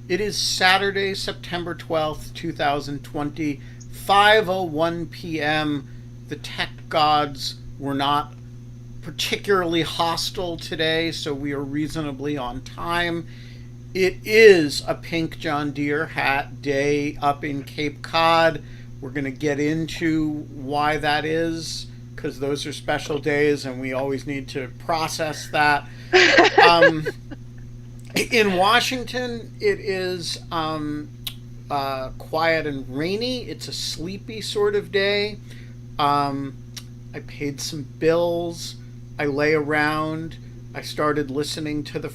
It is Saturday, September 12th, 2020, 5:01 p.m. The tech gods were not particularly hostile today, so we are reasonably on time. It is a pink John Deere hat day up in Cape Cod. We're going to get into why that is, because those are special days and we always need to process that. In Washington, it is quiet and rainy. It's a sleepy sort of day. I paid some bills. I lay around. I started listening to the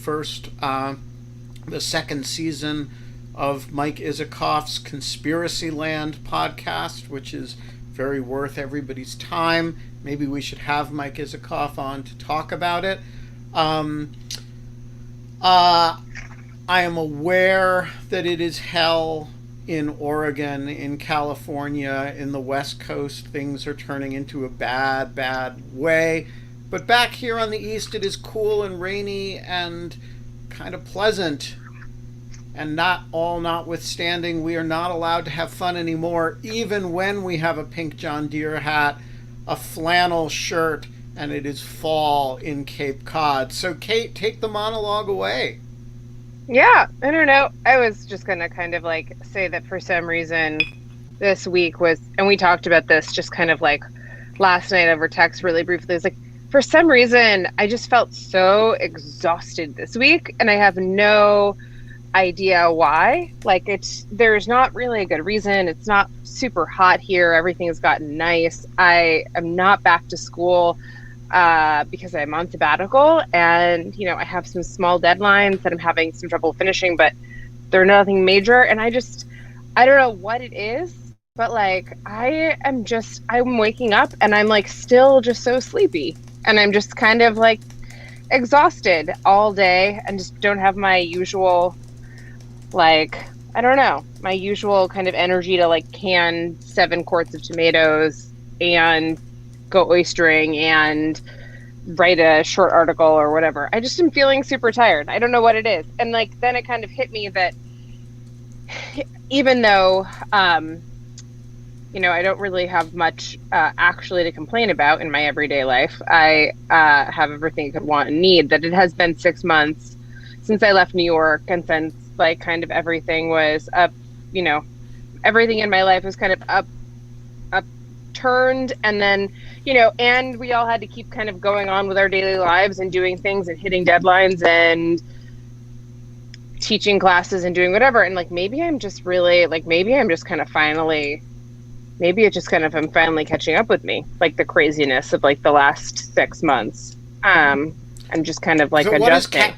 second season of Mike Isikoff's Conspiracy Land podcast, which is very worth everybody's time. Maybe we should have Mike Isikoff on to talk about it. I am aware that it is hell in Oregon, in California, in the West Coast. Things are turning into a bad, bad way. But back here on the East, it is cool and rainy and kind of pleasant. And notwithstanding, we are not allowed to have fun anymore, even when we have a pink John Deere hat, a flannel shirt, and it is fall in Cape Cod. So, Kate, take the monologue away. Yeah, I don't know. I was just going to kind of like say that for some reason this week was, and we talked about this just kind of like last night over text really briefly. It's like, for some reason, I just felt so exhausted this week, and I have no idea why. Like, there's not really a good reason. It's not super hot here. Everything has gotten nice. I am not back to school because I'm on sabbatical, and I have some small deadlines that I'm having some trouble finishing, but they're nothing major. And I don't know what it is, but like I'm waking up and I'm like still just so sleepy, and I'm just kind of like exhausted all day and just don't have my usual, like, I don't know, my usual kind of energy to like can 7 quarts of tomatoes and go oystering and write a short article or whatever. I just am feeling super tired. I don't know what it is. And like, then it kind of hit me that even though, I don't really have much actually to complain about in my everyday life. I have everything I could want and need, that it has been 6 months since I left New York, and since like kind of everything was up, everything in my life was kind of upturned, and then, and we all had to keep kind of going on with our daily lives and doing things and hitting deadlines and teaching classes and doing whatever. And like, maybe I'm just really like, I'm finally catching up with me, like the craziness of like the last 6 months. I'm just kind of like so adjusting.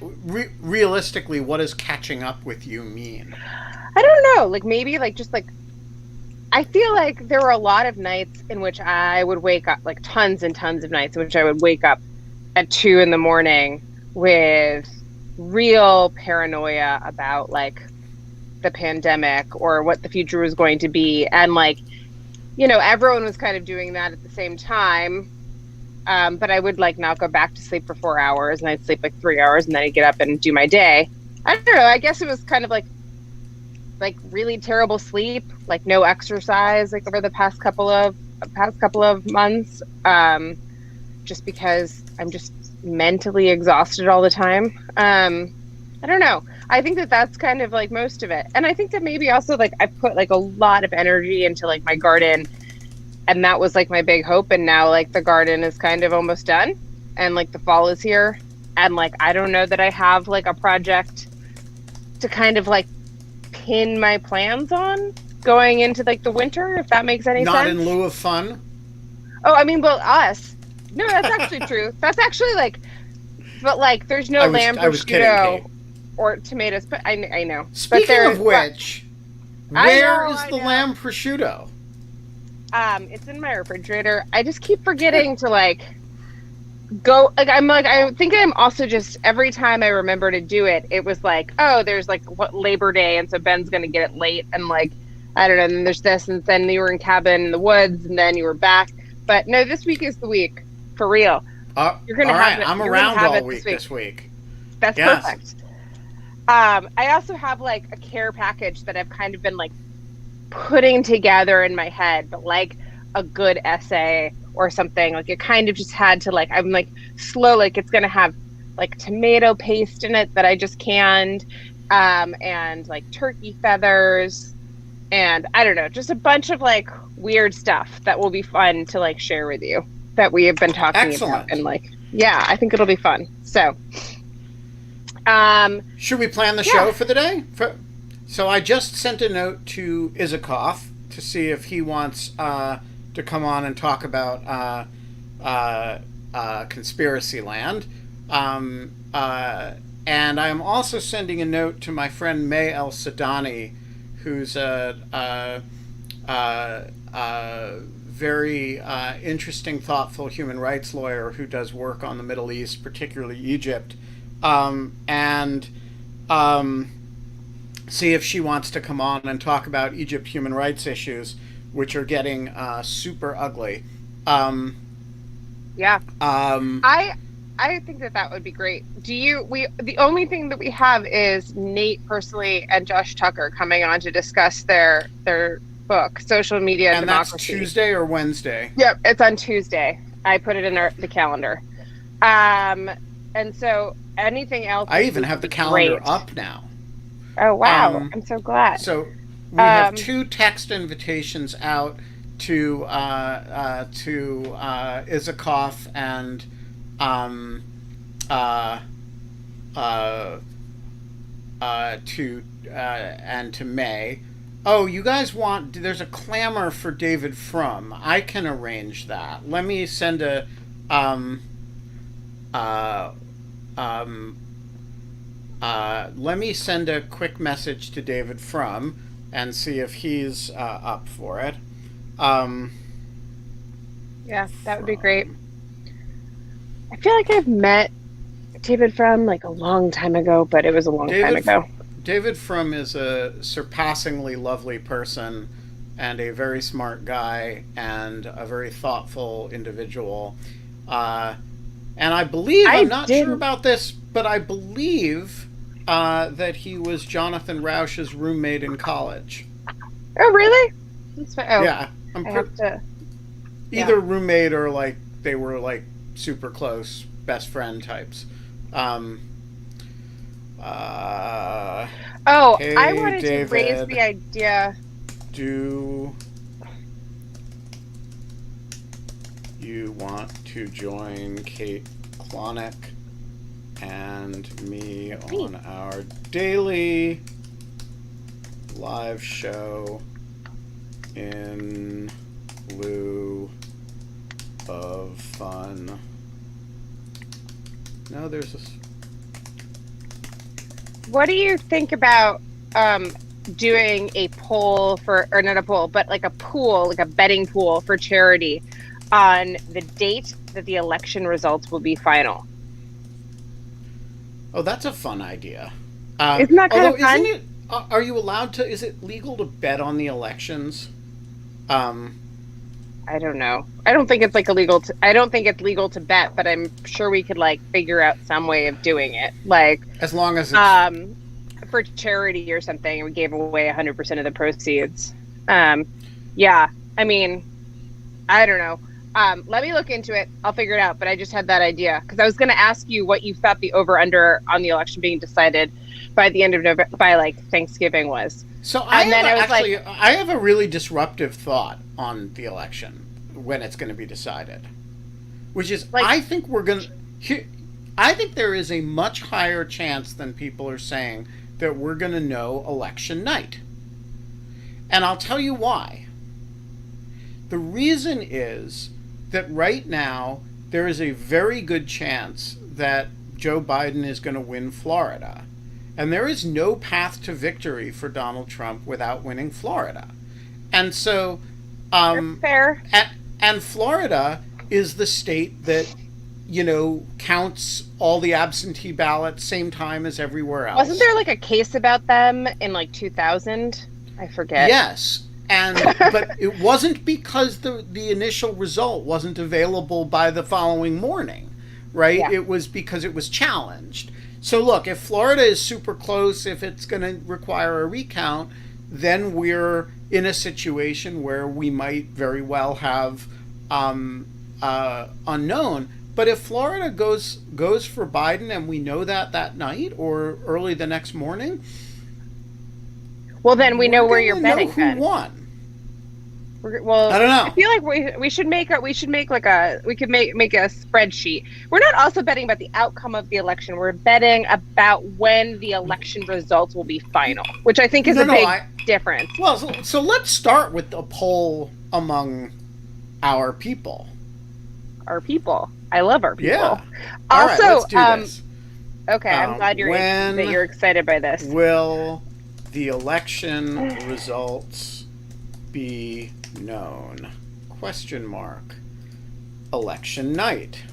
Realistically, what does catching up with you mean? I don't know. Like, maybe like just like, I feel like there were a lot of nights in which I would wake up, like tons and tons of nights in which I would wake up at 2 a.m. with real paranoia about like the pandemic or what the future was going to be. And like, everyone was kind of doing that at the same time. But I would like not go back to sleep for 4 hours, and I'd sleep like 3 hours, and then I'd get up and do my day. I don't know. I guess it was kind of like really terrible sleep, like no exercise, like over the past couple of months, just because I'm just mentally exhausted all the time. I don't know. I think that that's kind of like most of it. And I think that maybe also like I put like a lot of energy into like my garden, and that was like my big hope. And now like the garden is kind of almost done, and like the fall is here, and like I don't know that I have like a project to kind of like pin my plans on going into like the winter, if that makes any sense. Not in lieu of fun? Oh, I mean, well, us. No, that's actually true. That's actually like, but like there's no lamb prosciutto or tomatoes, but I know. Speaking of which, where is the lamb prosciutto? It's in my refrigerator. I just keep forgetting to like go, like I think I'm also just, every time I remember to do it, it was like, oh, there's like Labor Day, and so Ben's gonna get it late, and like I don't know, and then there's this, and then you were in cabin in the woods, and then you were back. But no, this week is the week for real. You're gonna have it. I'm around all week this week. That's perfect. I also have like a care package that I've kind of been like putting together in my head, but like a good essay or something. Like it kind of just had to like I'm like slow, like it's gonna have like tomato paste in it that I just canned, and like turkey feathers, and I don't know, just a bunch of like weird stuff that will be fun to like share with you that we have been talking about. Excellent. And like, yeah, I think it'll be fun. So, Should we plan the yeah. show for the day? So I just sent a note to Izakov to see if he wants to come on and talk about Conspiracy Land. And I'm also sending a note to my friend May El Sadani, who's a very interesting, thoughtful human rights lawyer who does work on the Middle East, particularly Egypt, and see if she wants to come on and talk about Egypt human rights issues, which are getting super ugly. Um, Yeah. um, I think that that would be great. The only thing that we have is Nate personally and Josh Tucker coming on to discuss their book, Social Media and and that's Democracy. Tuesday or Wednesday. Yep, it's on Tuesday. I put it in the calendar. And so anything else I this even week have would the be calendar great. up now. Oh wow, Um, I'm so glad. So we have Um, two text invitations out to Izakov and um, uh, uh, to May. Oh, you guys want? There's a clamor for David Frum. I can arrange that. Let me send a um, uh, um, let me send a quick message to David Frum and see if he's up for it. Um, yeah, that would be great. Frum. I feel like I've met David from like a long time ago, but it was a long time David ago. David Frum is a surpassingly lovely person and a very smart guy and a very thoughtful individual. Uh, and I believe, I I'm not sure did. about this, but I believe that he was Jonathan Rauch's roommate in college. Oh, really? Oh, Yeah, I have to. Yeah. either roommate or like they were like super close best friend types. Um, uh, Oh, I hey, wanted to raise David, the idea. do you want to join Kate Klonick and me Me. on our daily live show in lieu of fun? No, there's this. What do you think about doing a poll for, or not a poll, but like a pool, like a betting pool for charity on the date that the election results will be final? Oh, that's a fun idea. Isn't that kind Although, of isn't fun? it? Are you allowed to? Is it legal to bet on the elections? Um, I don't know. I don't think it's like illegal to, I don't think it's legal to bet, but I'm sure we could like figure out some way of doing it. Like, as long as it's um, for charity or something, and we gave away 100% of the proceeds. Um, yeah, I mean, I don't know. Let me look into it. I'll figure it out. But I just had that idea because I was going to ask you what you thought the over under on the election being decided by the end of November, by like Thanksgiving was. so. And then I was Actually, like, I have a really disruptive thought on the election when it's going to be decided, which is like, I think we're going to. I think there is a much higher chance than people are saying that we're going to know election night, and I'll tell you why. The reason is that right now there is a very good chance that Joe Biden is going to win Florida. And there is no path to victory for Donald Trump without winning Florida. And so, that's fair. and Florida is the state that, counts all the absentee ballots same time as everywhere Wasn't else. there like a case about them in like 2000? I forget. Yes. But it wasn't because the initial result wasn't available by the following morning, right? Yeah. It was because it was challenged. So look, if Florida is super close, if it's going to require a recount, then we're in a situation where we might very well have unknown. But if Florida goes for Biden and we know that night or early the next morning, Well, then we know we're where going you're to know betting who then. won. Well, I don't I know. feel like we should make a spreadsheet. We're not also betting about the outcome of the election. We're betting about when the election results will be final, which I think is No, a no. big difference. Well, so let's start with a poll among our people. Our people. I love our people. Yeah. All right, Also, let's do this. okay, I'm glad that you're excited by this. Will the election results be known? Question mark. Election night.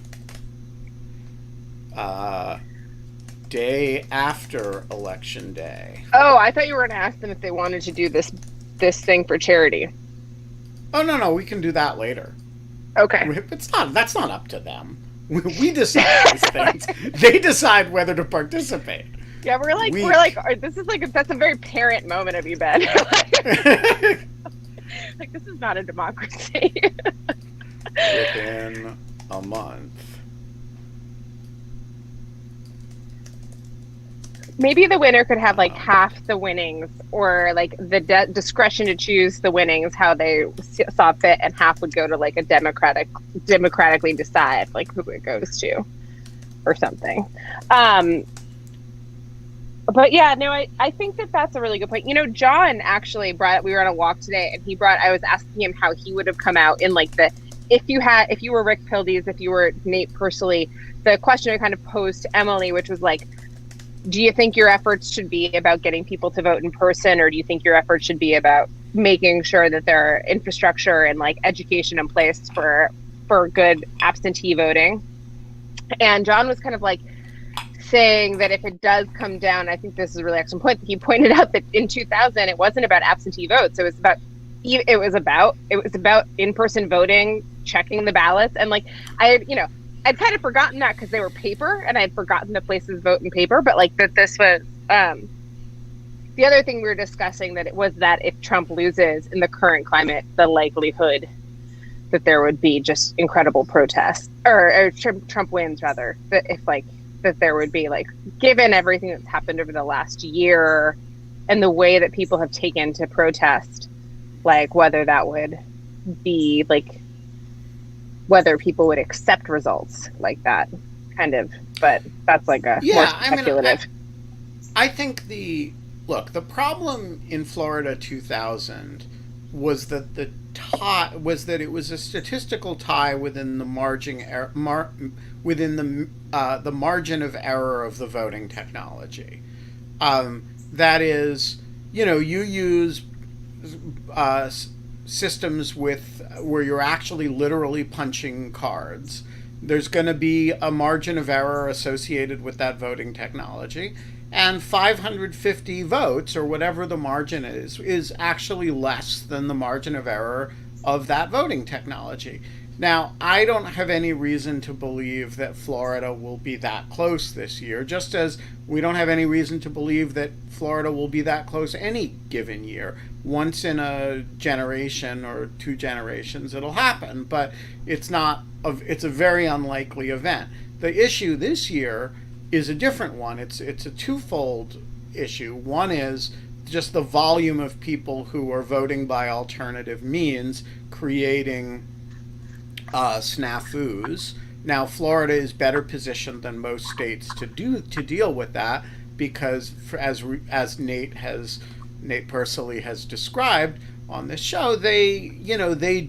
Day after election day. Oh, I thought you were going to ask them if they wanted to do this thing for charity. Oh no, we can do that later. Okay. That's not up to them. We decide these things. They decide whether to participate. Yeah, we're like this is like that's a very parent moment of you, Ben. Like this is not a democracy. Within a month. Maybe the winner could have like half the winnings, or like the discretion to choose the winnings how they saw fit, and half would go to like a democratically decide like who it goes to, or something. But yeah, no, I think that's a really good point. You know, John actually we were on a walk today, and I was asking him how he would have come out in like if you were Rick Pildes, if you were Nate Persily, the question I kind of posed to Emily, which was like, do you think your efforts should be about getting people to vote in person, or do you think your efforts should be about making sure that there are infrastructure and like education in place for good absentee voting? And John was kind of like saying that if it does come down, I think this is a really excellent point. He pointed out that in 2000, it wasn't about absentee votes. It was about in-person voting, checking the ballots. And like, I'd kind of forgotten that because they were paper, and I'd forgotten that places vote in paper, but like that this was, the other thing we were discussing that it was that if Trump loses in the current climate, the likelihood that there would be just incredible protests, or Trump wins rather, that if like, that there would be like, given everything that's happened over the last year and the way that people have taken to protest, like whether that would be like, whether people would accept results like that kind of, but that's like a more speculative. I think the problem in Florida 2000 was that it was a statistical tie within the margin the margin of error of the voting technology. That is, you use systems where you're actually literally punching cards. There's going to be a margin of error associated with that voting technology, and 550 votes, or whatever the margin is actually less than the margin of error of that voting technology. Now, I don't have any reason to believe that Florida will be that close this year, just as we don't have any reason to believe that Florida will be that close any given year. Once in a generation or two generations, it'll happen, but it's a very unlikely event. The issue this year is a different one. It's a twofold issue. One is just the volume of people who are voting by alternative means, creating snafus. Now, Florida is better positioned than most states to deal with that, because as Nate Persily has described on this show, they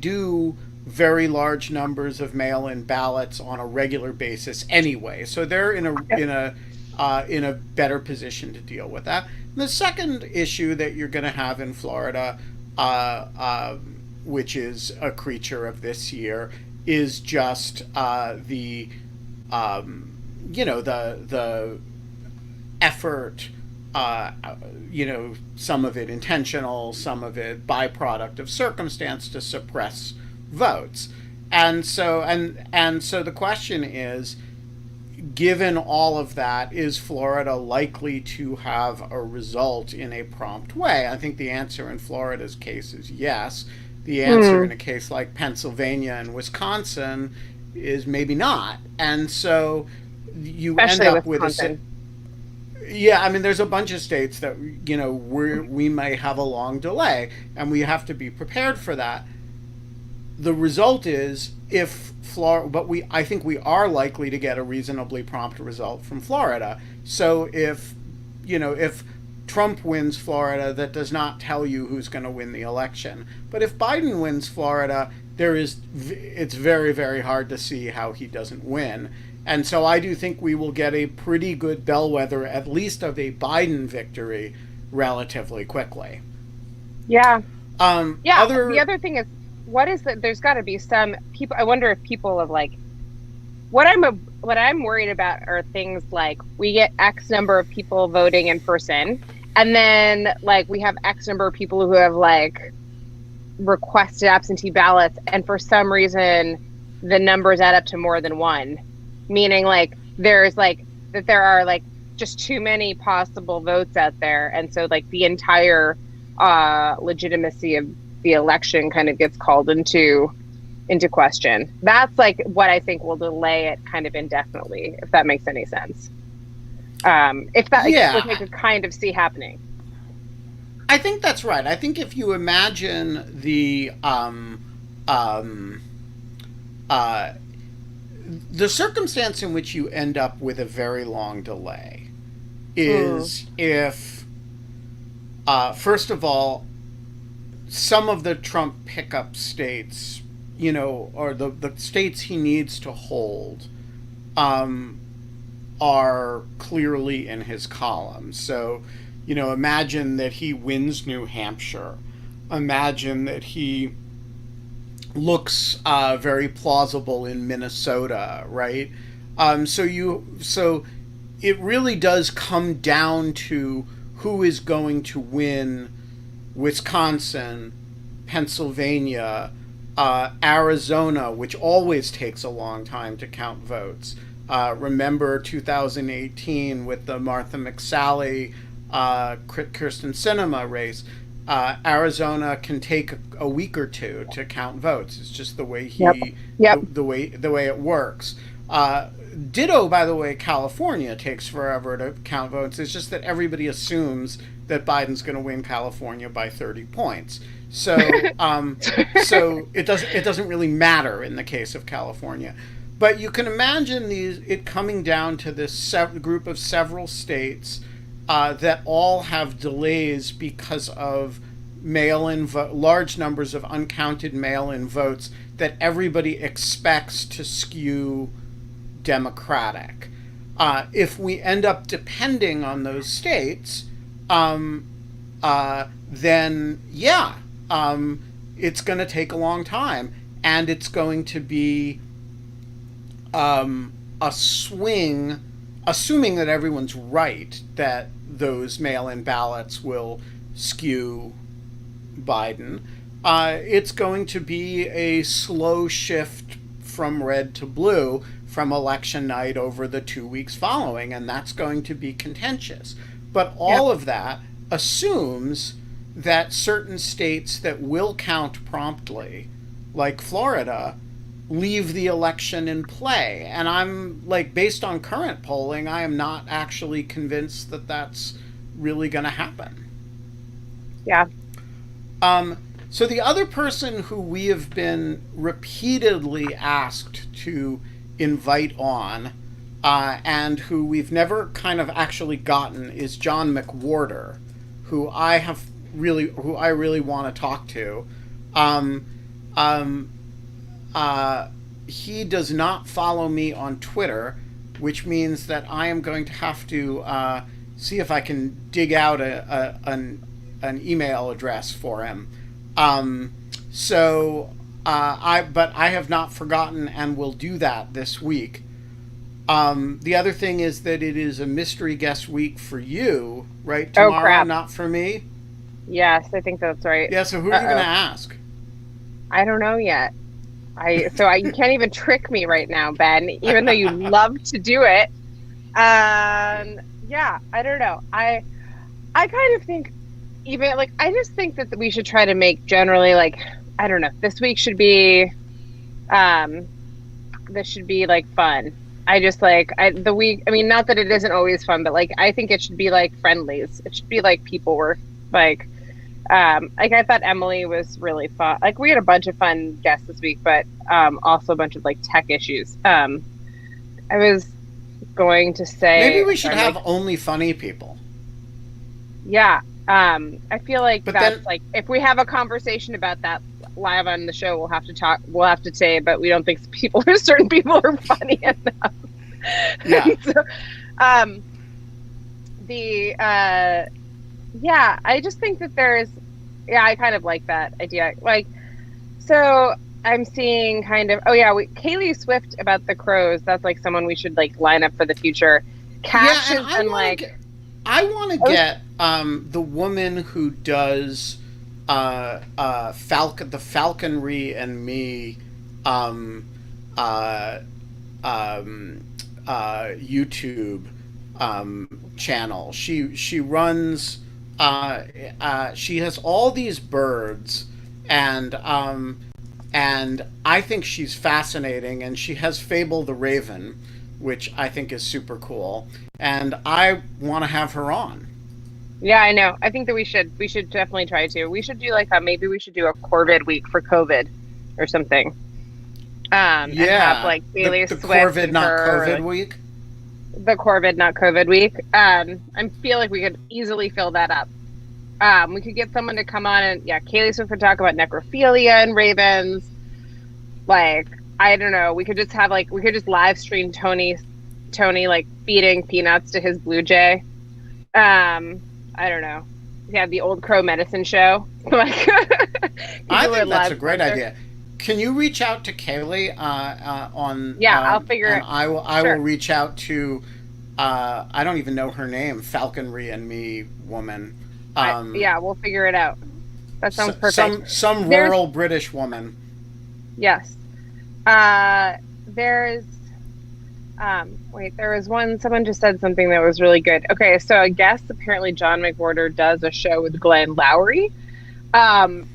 do very large numbers of mail-in ballots on a regular basis anyway, so they're in a better position to deal with that. And the second issue that you're going to have in Florida, which is a creature of this year, is just the effort, some of it intentional, some of it byproduct of circumstance, to suppress votes. And so the question is, given all of that, is Florida likely to have a result in a prompt way? I think the answer in Florida's case is yes. The answer in a case like Pennsylvania and Wisconsin is maybe not. And so you end Especially up with Wisconsin. yeah, I mean, there's a bunch of states that, we may have a long delay, and we have to be prepared for that. The result is, if Florida, but I think we are likely to get a reasonably prompt result from Florida. So if Trump wins Florida, that does not tell you who's going to win the election. But if Biden wins Florida, it's very, very hard to see how he doesn't win. And so I do think we will get a pretty good bellwether, at least of a Biden victory, relatively quickly. Yeah. Yeah. Other The other thing is, what is that? There's got to be some people. I wonder if people have like, what I'm worried about are things like we get X number of people voting in person, and then like we have X number of people who have like requested absentee ballots, and for some reason the numbers add up to more than one, meaning like there's like that there are like just too many possible votes out there, and so like the entire legitimacy of the election kind of gets called into question. That's like what I think will delay it kind of indefinitely, if that makes any sense. If that Yeah, which I could kind of see happening. I think that's right. I think if you imagine uh, the circumstance in which you end up with a very long delay is if, first of all, some of the Trump pickup states, or the states he needs to hold, are clearly in his column. So, imagine that he wins New Hampshire. Imagine that he looks very plausible in Minnesota, right? So it really does come down to who is going to win Wisconsin, Pennsylvania, Arizona, which always takes a long time to count votes. Remember 2018 with the Martha McSally, Kirsten Sinema race. Arizona can take a week or two to count votes. It's just the way Yep. the way it works. Ditto, by the way, California takes forever to count votes. It's just that everybody assumes that Biden's going to win California by 30 points. So, so it doesn't really matter in the case of California. But you can imagine it coming down to this group of several states that all have delays because of large numbers of uncounted mail-in votes that everybody expects to skew Democratic. If we end up depending on those states, then yeah, it's going to take a long time, and it's going to be a swing, assuming that everyone's right that those mail-in ballots will skew Biden. It's going to be a slow shift from red to blue from election night over the 2 weeks following, and that's going to be contentious. But all of that assumes that certain states that will count promptly, like Florida, leave the election in play. And I'm like, based on current polling, I am not actually convinced that that's really going to happen. Yeah. So the other person who we have been repeatedly asked to invite on, and who we've never kind of actually gotten, is John McWhorter, who I really want to talk to. He does not follow me on Twitter, which means that I am going to have to see if I can dig out an email address for him. But I have not forgotten and will do that this week. The other thing is that it is a mystery guest week for you, right? Tomorrow, crap. Not for me. Yes, I think that's right. Yeah. So who are you going to ask? I don't know yet. You can't even trick me right now, Ben, even though you love to do it. Yeah, I don't know. I kind of think, even like, I just think that we should try to make generally, like, I don't know, um this should be like fun. I just like the week. I mean, not that it isn't always fun, but like I think it should be like friendlies. It should be like people were like, I thought Emily was really fun. Like we had a bunch of fun guests this week, but also a bunch of like tech issues. I was going to Maybe say, we should I'm have like, only funny people. yeah. I feel like But that's then, like if we have a conversation about that live on the show, we'll have to talk. We'll have to say, but we don't think certain people are funny enough. yeah. So, um, the yeah, I just think that yeah, I kind of like that idea. Like, so I'm seeing kind of, oh yeah, Kaylee Swift about the crows. That's like someone we should like line up for the future. Yeah, Cash and has been like, I want to oh, get the woman who does the falconry and me um, uh, YouTube channel. She runs. She has all these birds, and and I think she's fascinating. And she has Fable the Raven, which I think is super cool. And I want to have her on. yeah, I know. I think that we should definitely try to. We should do like maybe we should do a Corvid week for COVID or something. And have Yeah, like Bailey the Swift Corvid and not her, or, COVID like, week. the Corvid, not COVID week. I feel like we could easily fill that up. We could get someone to come on and yeah, Kaylee Swift would talk about necrophilia and ravens. Like, I don't know. We could just live stream Tony like feeding peanuts to his blue jay. I don't know. Yeah, the old crow medicine show. Like, I do a think that's a live great sponsor. idea. Can you reach out to Kaylee on Yeah, I'll figure and it. I will Sure. reach out to I don't even know her name, Falconry and Me woman. Yeah, we'll figure it out. That sounds perfect. Some There's rural British woman. Yes. There's wait, there was someone just said something that was really good. Okay, so I guess apparently John McWhorter does a show with Glenn Lowry. Um,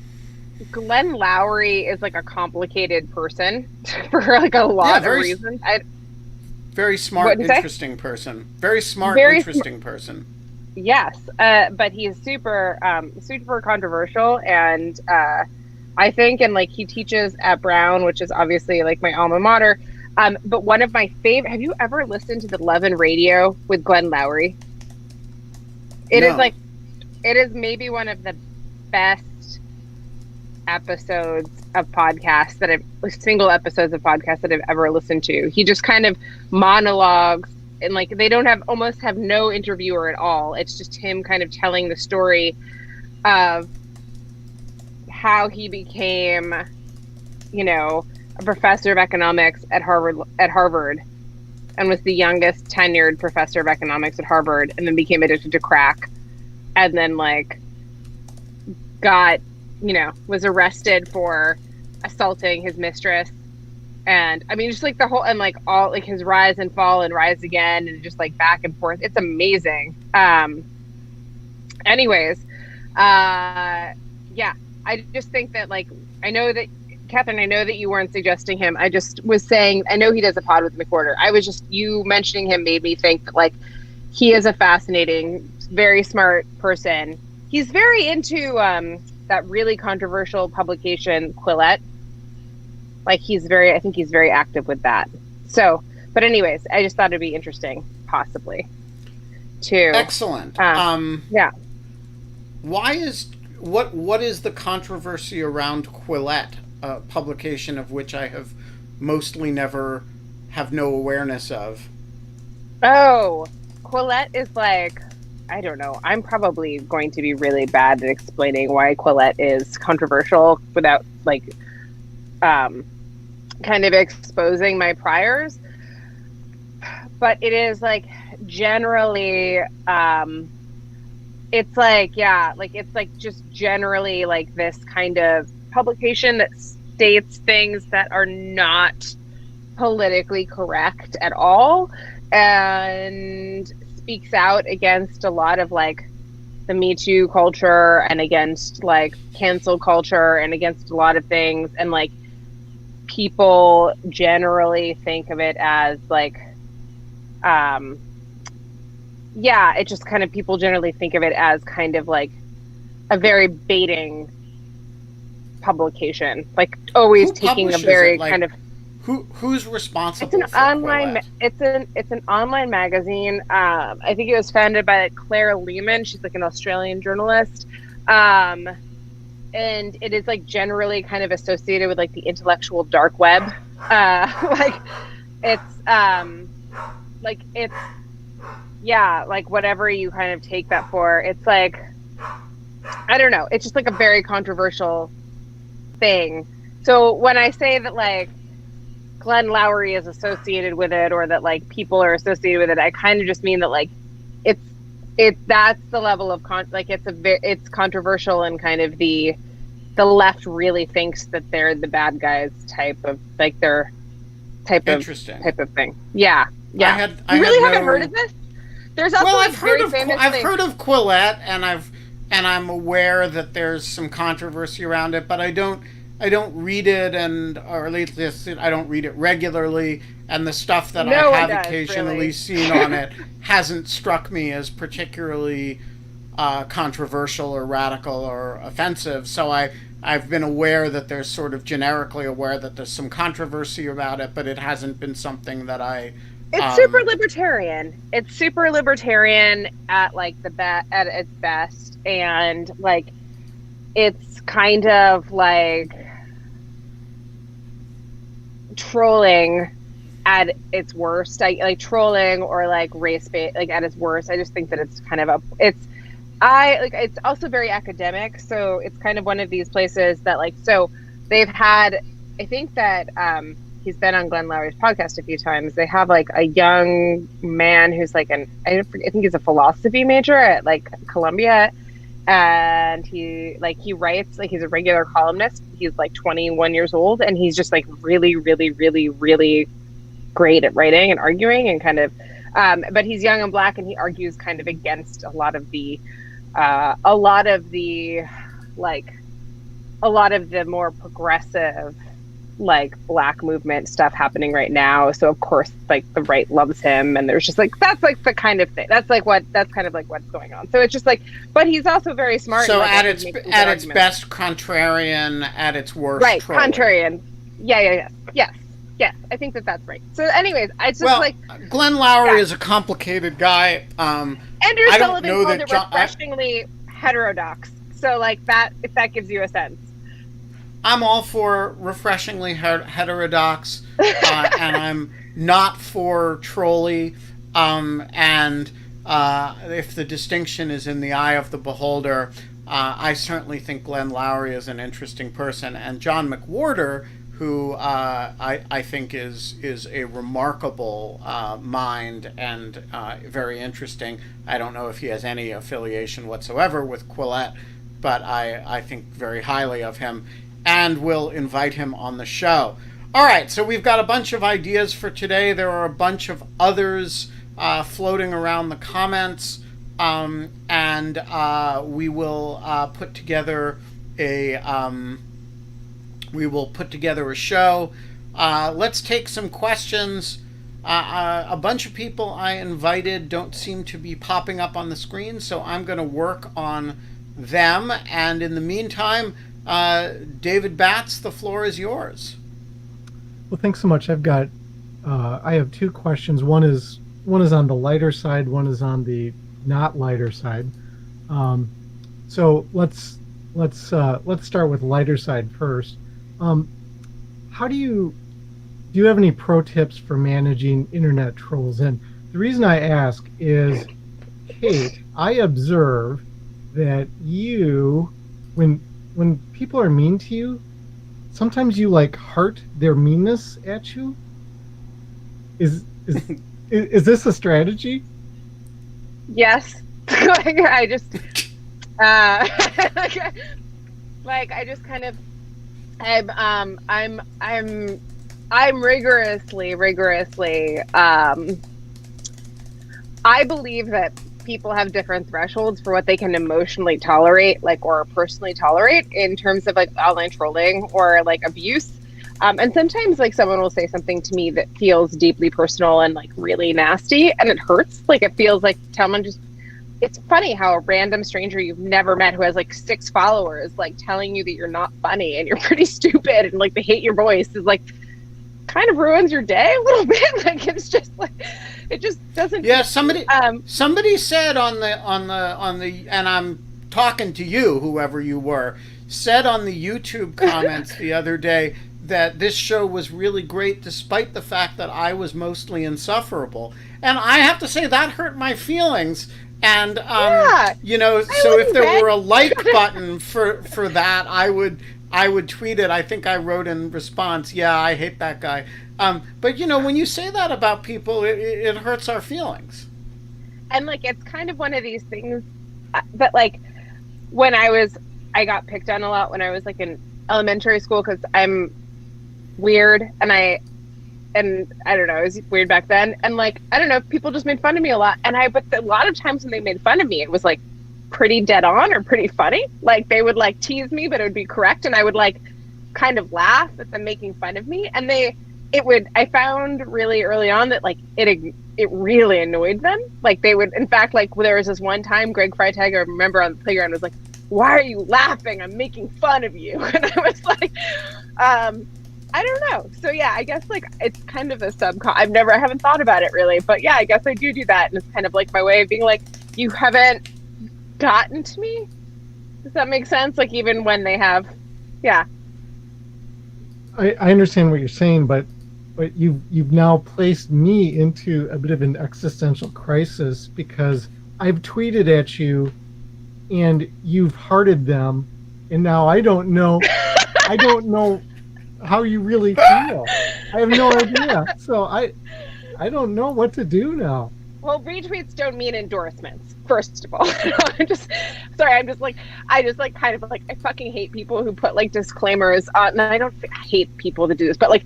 Glenn Lowry is like a complicated person for like a Yeah, lot of reasons. very What smart, did you say? interesting person. Very smart, Very interesting person. Yes, but he's super controversial, and I think, and like he teaches at Brown, which is obviously like my alma mater. But one of my favorite. Have you ever listened to the Love and Radio with Glenn Lowry? It is No. like, it is maybe one of the best episodes of podcasts that I've like, single episodes of podcasts that I've ever listened to. He just kind of monologues, and like they don't have almost have no interviewer at all. It's just him kind of telling the story of how he became, you know, a professor of economics at Harvard, and was the youngest tenured professor of economics at Harvard, and then became addicted to crack, and then like got, was arrested for assaulting his mistress. And I mean, just like the whole, and like all like his rise and fall and rise again, and just like back and forth. It's amazing. Anyways, yeah, I just think that like, I know that, Catherine, I know that you weren't suggesting him. I just was saying, I know he does a pod with McWhorter. I was just, you mentioning him made me think that like he is a fascinating, very smart person. He's very into that really controversial publication, Quillette. Like I think he's very active with that. So, but anyways, I just thought it'd be interesting, possibly, too. Excellent. Yeah. What is the controversy around Quillette, a publication of which I have mostly never have no awareness of? Oh, Quillette is like, I don't know. I'm probably going to be really bad at explaining why Quillette is controversial without like kind of exposing my priors. But it is like generally it's like, yeah, like it's like just generally like this kind of publication that's states things that are not politically correct at all, and speaks out against a lot of like the Me Too culture and against like cancel culture and against a lot of things. And like people generally think of it as like, yeah, it just kind of, people generally think of it as kind of like a very baiting publication, like always Who taking a publishes very it? Like, kind of, who's responsible it's an for online Quillette? it's an online magazine. I think it was founded by like Claire Lehman. She's like an Australian journalist. And it is like generally kind of associated with like the intellectual dark web. Like it's like it's, yeah, like whatever you kind of take that for, it's like, I don't know, it's just like a very controversial thing. So when I say that like Glenn Lowry is associated with it, or that like people are associated with it, I kind of just mean that like that's the level of it's controversial, and kind of the left really thinks that they're the bad guys type of like their type of thing. Yeah. You really haven't heard of this? There's also well, I've heard of Quillette, and I'm aware that there's some controversy around it, but I don't read it, or at least I don't read it regularly, and the stuff that I have occasionally seen on it hasn't struck me as particularly controversial or radical or offensive. So I've been aware that there's sort of generically aware that there's some controversy about it, but it hasn't been something that It's super libertarian. It's super libertarian at like at its best, and like it's kind of like trolling at its worst. Like trolling or like race bait, like at its worst. I just think that it's kind of it's also very academic. So it's kind of one of these places that like, so they've had, I think that he's been on Glenn Lowry's podcast a few times. They have like a young man who's like I think he's a philosophy major at like Columbia, and he writes, like he's a regular columnist. He's like 21 years old, and he's just like really, really, really, really great at writing and arguing, and kind of but he's young and black, and he argues kind of against a lot of the more progressive like black movement stuff happening right now. So of course like the right loves him, and there's just like, that's like the kind of thing, that's kind of like what's going on. So it's just like, but he's also very smart. So like, at its best contrarian, at its worst right, trolling. Contrarian. Yes, I think that's right. So anyways, I just like Glenn Lowry is a complicated guy. Andrew Sullivan called it refreshingly heterodox. So like that, if that gives you a sense. I'm all for refreshingly heterodox, and I'm not for trolly. And if the distinction is in the eye of the beholder, I certainly think Glenn Lowry is an interesting person, and John McWhorter, who I think is a remarkable mind and very interesting. I don't know if he has any affiliation whatsoever with Quillette, but I think very highly of him, and will invite him on the show. All right, so we've got a bunch of ideas for today. There are a bunch of others floating around the comments, and we will put together a show. Let's take some questions. A bunch of people I invited don't seem to be popping up on the screen, so I'm going to work on them. And in the meantime, David Batts, the floor is yours. Well, thanks so much. I have two questions. One is on the lighter side. One is on the not lighter side. So let's start with lighter side first. How do you have any pro tips for managing internet trolls? And the reason I ask is, Kate, I observe that you, when people are mean to you, sometimes you like heart their meanness at you. Is this a strategy? Yes. I just I just kind of I'm rigorously. I believe that people have different thresholds for what they can emotionally tolerate, like, or personally tolerate in terms of like online trolling or like abuse. And sometimes like someone will say something to me that feels deeply personal and like really nasty, and it hurts. Like it feels like someone just. It's funny how a random stranger you've never met who has like 6 followers, like telling you that you're not funny and you're pretty stupid and like they hate your voice is like kind of ruins your day a little bit. Like it's just like it just doesn't. Yeah, somebody said on the and I'm talking to you, whoever you were, said on the YouTube comments the other day that this show was really great despite the fact that I was mostly insufferable. And I have to say that hurt my feelings. And Yeah, so if wouldn't there bet. were a like button for that, I would tweet it. I think I wrote in response, "Yeah, I hate that guy." But when you say that about people, it hurts our feelings. And like it's kind of one of these things that like I got picked on a lot when I was like in elementary school because I'm weird and I don't know, it was weird back then. And like, I don't know, people just made fun of me a lot. But a lot of times when they made fun of me, it was like pretty dead on or pretty funny. Like they would like tease me, but it would be correct. And I would like kind of laugh at them making fun of me. And I found really early on that like it really annoyed them. Like they would, in fact, like there was this one time Greg Freitag, I remember on the playground was like, "Why are you laughing? I'm making fun of you." And I was like, I don't know. So yeah, I guess like it's kind of a I haven't thought about it really, but yeah, I guess I do that, and it's kind of like my way of being like, you haven't gotten to me. Does that make sense? Like even when they have, yeah. I understand what you're saying, but you've now placed me into a bit of an existential crisis because I've tweeted at you and you've hearted them, and now I don't know how you really feel. I have no idea. So I don't know what to do now. Well, retweets don't mean endorsements, first of all. I'm just sorry. I just like kind of like, I fucking hate people who put like disclaimers on. And I hate people that do this, but like,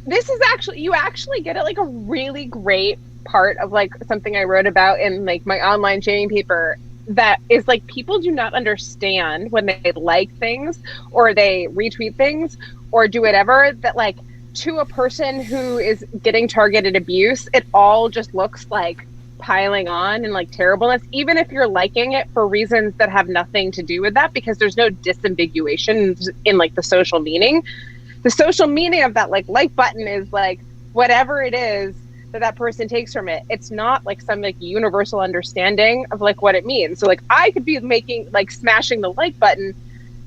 this is actually, you actually get it like a really great part of like something I wrote about in like my online shaming paper. That is like, people do not understand when they like things or they retweet things or do whatever, that like, to a person who is getting targeted abuse, it all just looks like piling on and like terribleness, even if you're liking it for reasons that have nothing to do with that, because there's no disambiguation in like the social meaning. The social meaning of that like button is like whatever it is that person takes from it. It's not like some like universal understanding of like what it means. So like I could be smashing the like button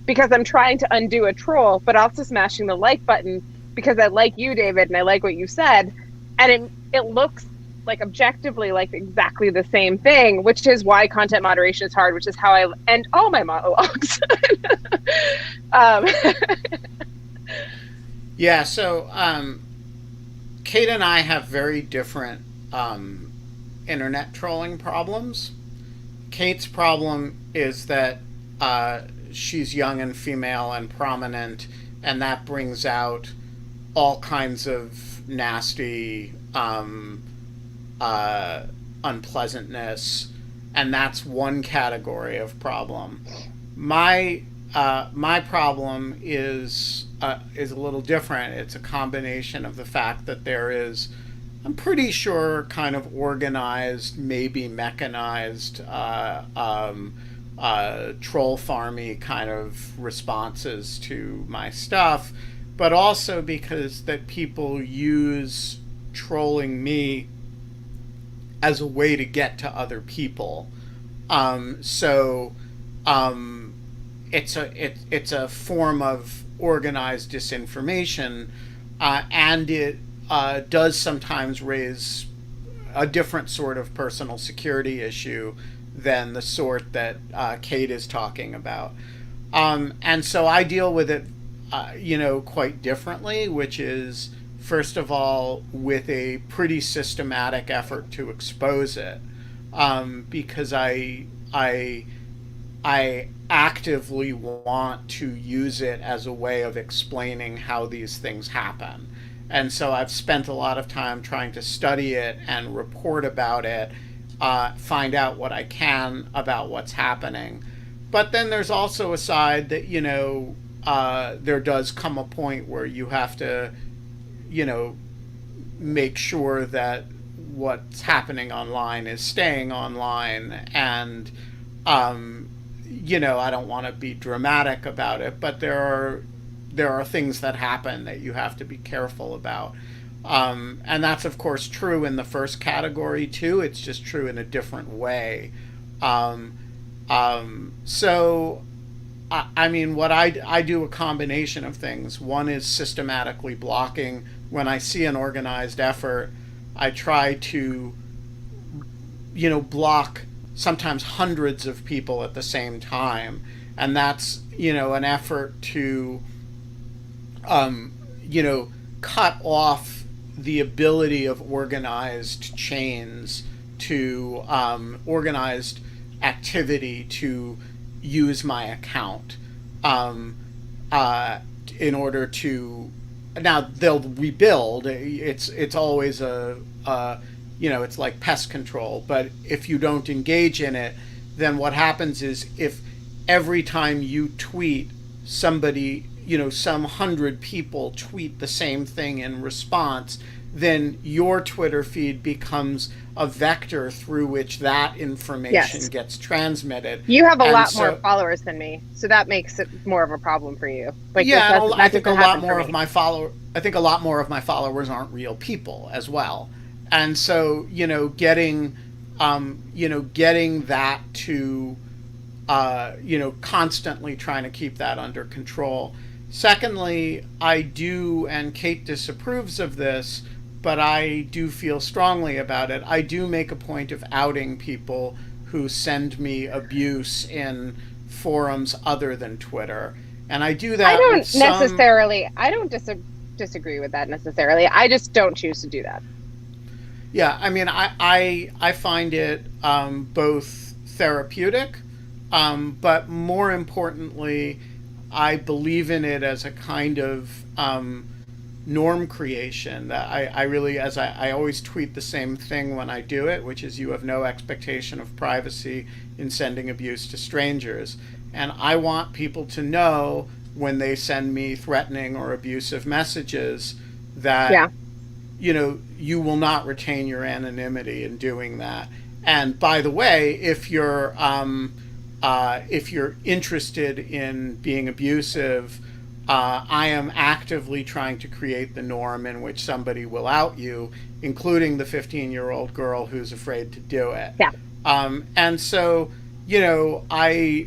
because I'm trying to undo a troll, but also smashing the like button because I like you, David, and I like what you said. And it looks like objectively like exactly the same thing, which is why content moderation is hard, which is how I end all my monologues. Yeah, so Kate and I have very different internet trolling problems. Kate's problem is that she's young and female and prominent, and that brings out all kinds of nasty unpleasantness, and that's one category of problem. My problem is a little different. It's a combination of the fact that there is, I'm pretty sure, kind of organized, maybe mechanized, troll farmy kind of responses to my stuff, but also because that people use trolling me as a way to get to other people. So it's a form of organized disinformation, and it does sometimes raise a different sort of personal security issue than the sort that Kate is talking about. And so I deal with it, quite differently, which is, first of all, with a pretty systematic effort to expose it, because I I actively want to use it as a way of explaining how these things happen. And so I've spent a lot of time trying to study it and report about it, find out what I can about what's happening. But then there's also a side that, there does come a point where you have to, make sure that what's happening online is staying online. And, I don't want to be dramatic about it, but there are things that happen that you have to be careful about. And that's, of course, true in the first category, too. It's just true in a different way. So, I mean, what I do a combination of things. One is systematically blocking. When I see an organized effort, I try to, block sometimes hundreds of people at the same time. And that's, an effort to, cut off the ability of organized chains to organized activity to use my account in order to. Now they'll rebuild. It's always it's like pest control. But if you don't engage in it, then what happens is if every time you tweet, somebody, some 100 people tweet the same thing in response, then your Twitter feed becomes a vector through which that information gets transmitted. You have a lot more followers than me, so that makes it more of a problem for you. I think a lot more of my followers aren't real people as well, and so getting that to constantly trying to keep that under control. Secondly, I do, and Kate disapproves of this, but I do feel strongly about it. I do make a point of outing people who send me abuse in forums other than Twitter. And I do that. I don't disagree with that necessarily. I just don't choose to do that. Yeah, I mean, I find it both therapeutic, but more importantly, I believe in it as a kind of norm creation. That I really, as I always tweet the same thing when I do it, which is you have no expectation of privacy in sending abuse to strangers. And I want people to know when they send me threatening or abusive messages that, you will not retain your anonymity in doing that. And by the way, if you're interested in being abusive, I am actively trying to create the norm in which somebody will out you, including the 15-year-old girl who's afraid to do it. Yeah. And so, I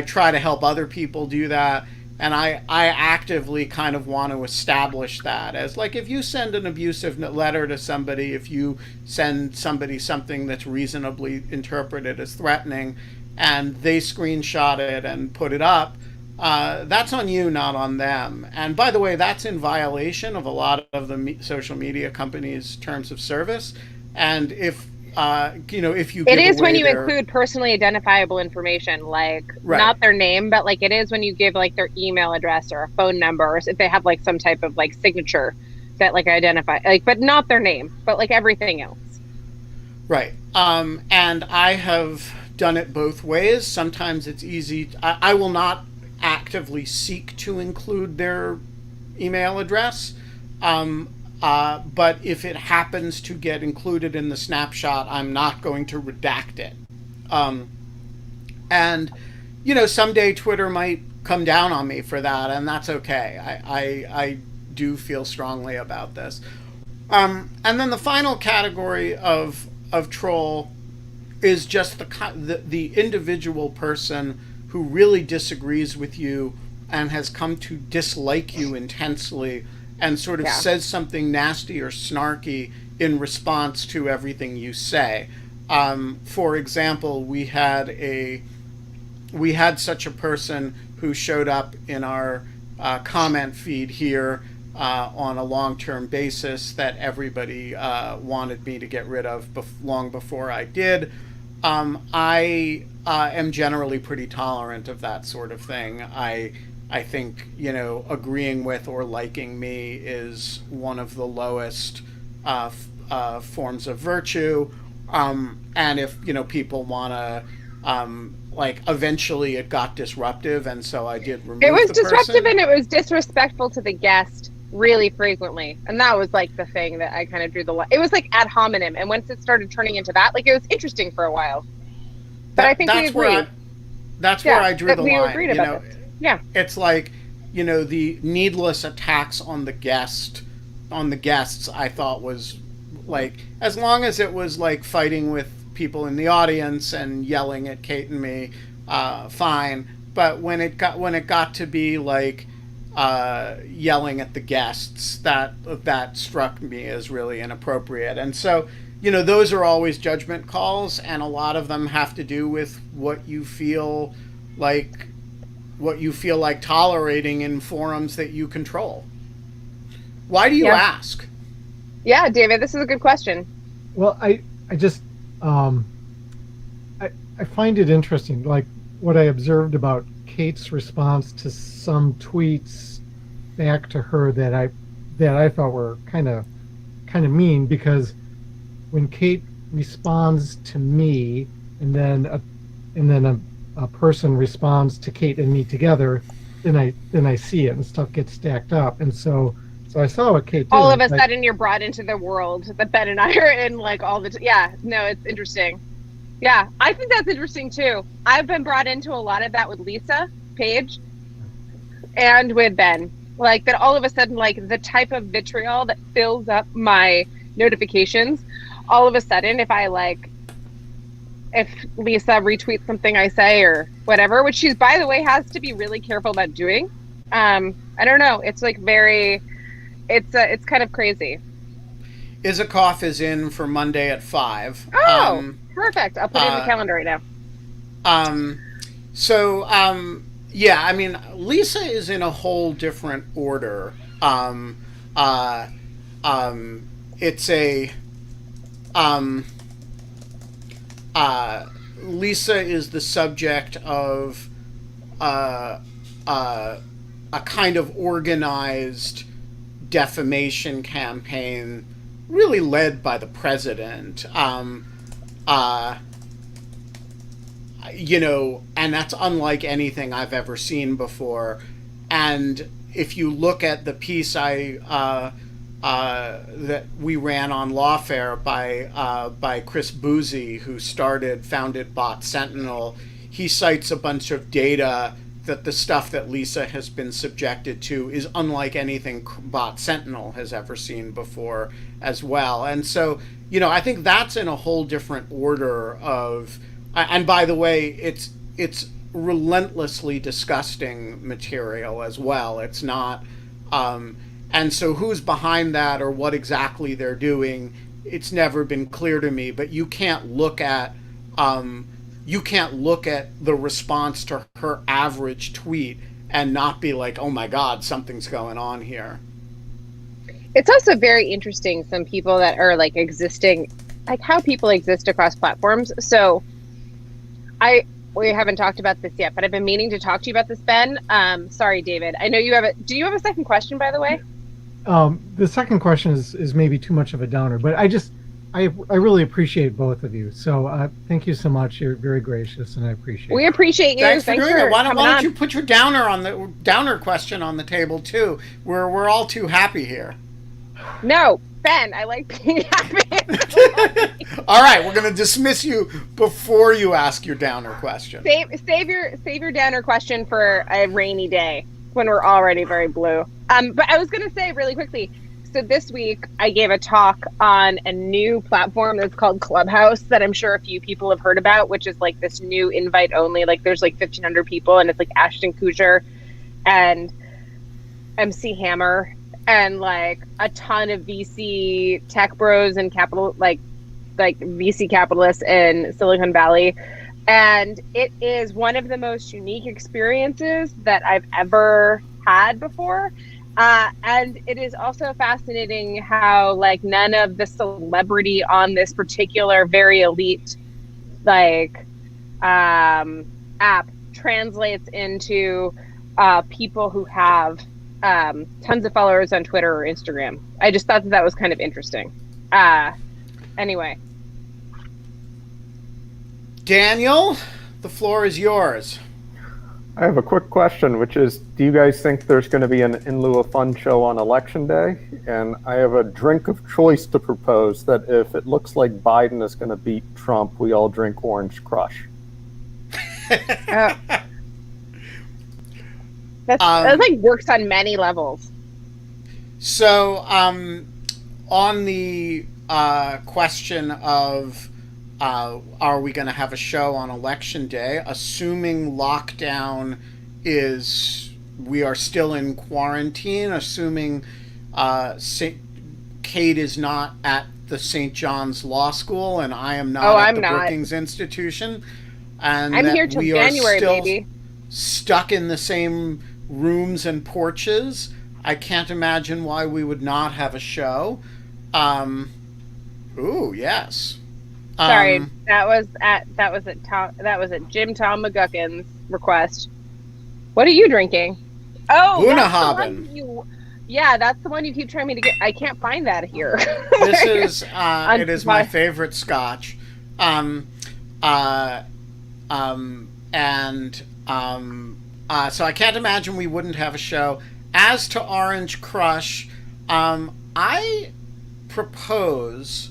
try to help other people do that. And I actively kind of want to establish that as like, if you send an abusive letter to somebody, if you send somebody something that's reasonably interpreted as threatening and they screenshot it and put it up, that's on you, not on them. And by the way, that's in violation of a lot of the social media companies' terms of service. And if you it is when you include personally identifiable information, like not their name, but like it is when you give like their email address or a phone number, or if they have like some type of like signature that like identify, like, but not their name, but like everything else. Right. And I have done it both ways. Sometimes it's easy. I will not actively seek to include their email address. But if it happens to get included in the snapshot, I'm not going to redact it. And, someday Twitter might come down on me for that, and that's okay. I do feel strongly about this. And then the final category of troll is just the individual person who really disagrees with you and has come to dislike you intensely and sort of says something nasty or snarky in response to everything you say. For example, we had such a person who showed up in our comment feed here on a long-term basis that everybody wanted me to get rid of long before I did. I am generally pretty tolerant of that sort of thing. I think, agreeing with or liking me is one of the lowest forms of virtue. And if, people want to, eventually it got disruptive, and so I did remove It was the disruptive person. and it was disrespectful to the guest really frequently. And that was like the thing that I kind of drew the line. It was like ad hominem. And once it started turning into that, like it was interesting for a while. But I think we agree. That's where I drew the we line. agreed about this. Yeah. It's like, the needless attacks on the guests, I thought was like, as long as it was like fighting with people in the audience and yelling at Kate and me, fine. But when it got to be like yelling at the guests, that struck me as really inappropriate. And so, those are always judgment calls, and a lot of them have to do with what you feel like tolerating in forums that you control. Why do you ask? Yeah, David, this is a good question. Well, I just I find it interesting, like what I observed about Kate's response to some tweets back to her that I thought were kind of mean, because when Kate responds to me and then a person responds to Kate and me together, then I see it and stuff gets stacked up, and so I saw what Kate did. All of a sudden you're brought into the world that Ben and I are in, like all the it's interesting. Yeah, I think that's interesting too. I've been brought into a lot of that with Lisa Page and with Ben. Like that all of a sudden, like the type of vitriol that fills up my notifications, all of a sudden if Lisa retweets something I say or whatever, which she's, by the way, has to be really careful about doing. I don't know. It's like it's kind of crazy. Isikoff is in for Monday at 5. Oh, perfect. I'll put it in the calendar right now. Yeah, I mean, Lisa is in a whole different order. It's a... Lisa is the subject of a kind of organized defamation campaign, really led by the president. And that's unlike anything I've ever seen before. And if you look at the piece that we ran on Lawfare by Chris Boozy, who founded Bot Sentinel, he cites a bunch of data that the stuff that Lisa has been subjected to is unlike anything Bot Sentinel has ever seen before as well. And so, I think that's in a whole different order of, and by the way, it's relentlessly disgusting material as well. It's not, and so who's behind that or what exactly they're doing, it's never been clear to me. But you can't look at the response to her average tweet and not be like, oh my God, something's going on here. It's also very interesting, some people that are like existing, like how people exist across platforms. So we haven't talked about this yet, but I've been meaning to talk to you about this, Ben. Sorry, David. I know you have do you have a second question, by the way? The second question is maybe too much of a downer, but I really appreciate both of you. So thank you so much. You're very gracious, and I appreciate it. We appreciate you. Thanks for doing it. Why don't you put your downer question on the table too? We're all too happy here. No, Ben, I like being happy. All right, we're going to dismiss you before you ask your downer question. Save your downer question for a rainy day when we're already very blue. But I was going to say really quickly, so this week I gave a talk on a new platform that's called Clubhouse that I'm sure a few people have heard about, which is like this new invite only, like there's like 1,500 people, and it's like Ashton Kutcher and MC Hammer and like a ton of VC tech bros and capital, like VC capitalists in Silicon Valley. And it is one of the most unique experiences that I've ever had before. And it is also fascinating how like none of the celebrity on this particular very elite like app translates into people who have tons of followers on Twitter or Instagram. I just thought that was kind of interesting. Anyway. Daniel, the floor is yours. I have a quick question, which is, do you guys think there's going to be an In Lieu of Fun show on Election Day? And I have a drink of choice to propose that if it looks like Biden is going to beat Trump, we all drink Orange Crush. That like works on many levels. So, on the question of are we going to have a show on Election Day, assuming lockdown we are still in quarantine, assuming Kate is not at the St. John's Law School and I am not at the Brookings Institution, and I'm here till January, baby. Stuck in the same rooms and porches, I can't imagine why we would not have a show. Ooh, yes. Sorry, that was at Jim Tom McGuckin's request. What are you drinking? Oh, Bunnahabhain. That's the one you keep trying me to get. I can't find that here. This is it is my favorite scotch. So I can't imagine we wouldn't have a show. As to Orange Crush, I propose